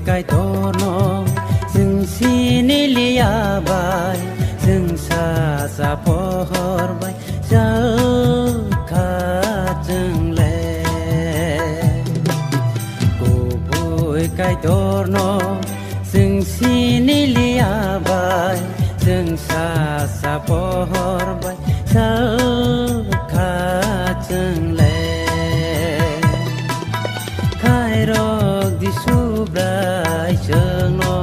cái tổ nó dừng xin lia bay dừng xa xa pohor bay jauh kacang le kubui cái tổ nó dừng xin lia bay dừng xa xa pohor bay jauh kacang le khai rok di subrai cheng no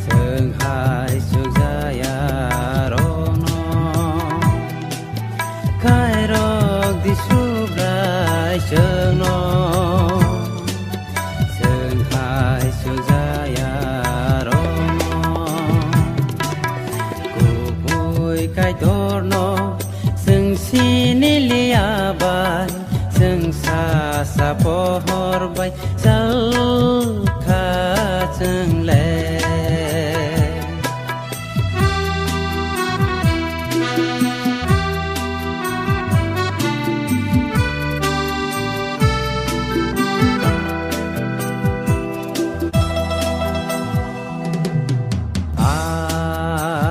cheng hai cheng jaya ro no khai rok di subrai cheng no cheng hai cheng jaya ro no kubui kai tor no seng sini lia bai seng sa sa pohor bay jauh kacang le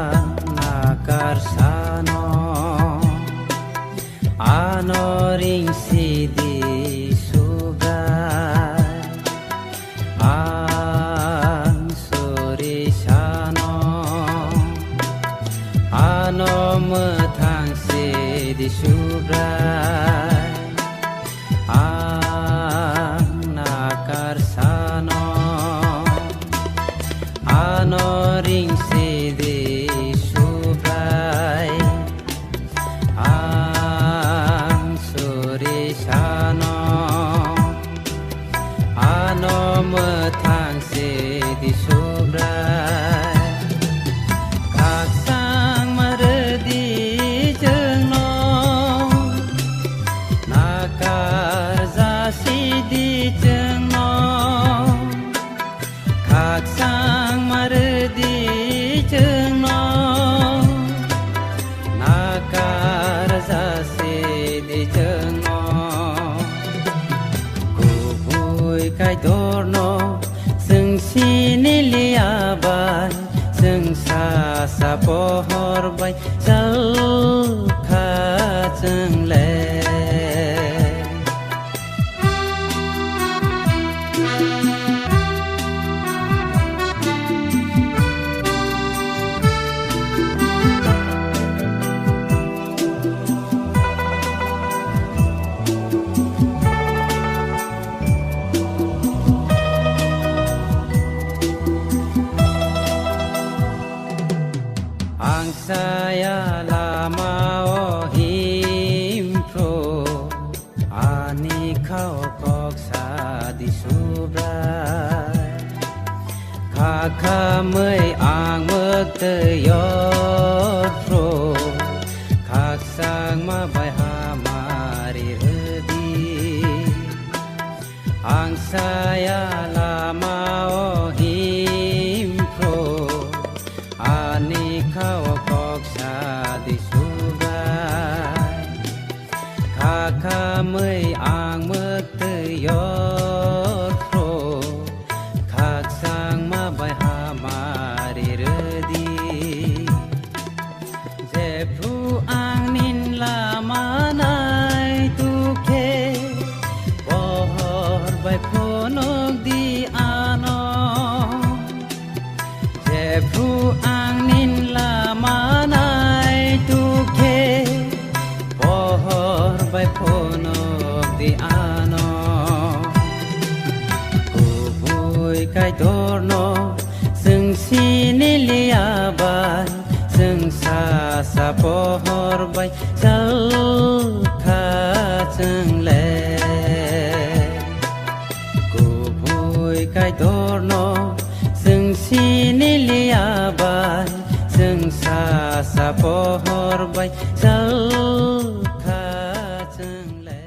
anakar sano ano ring sidi ano methang se di subrai nakar sano ano ring se di subrai suri sano ano methang se di subrai di cheng no khak sang mar di cheng no nakar za se di cheng no kubui kai tor no seng sini lia bai seng sa sa pohor bai jauh kacang le saya lama ohim pro ani kau kok sa di subrai kaka mei ang mek te yot pro kak sang ma bai ha mari redi ang saya lama ohim pro ani kau kok sa di subrai kaka mei ang mek te yot pro kak sang ma bai ha mari redi je phu ang nin la manai tu ke pohor bai phonok di ano je phu ang nin la manai tu ke pohor bai phonok di ano kubui kai tor no seng sini lia bai seng sa sa pohor bai jauh kacang le kubui kai tor no seng sini lia bai seng sa sa pohor bai jauh kacang le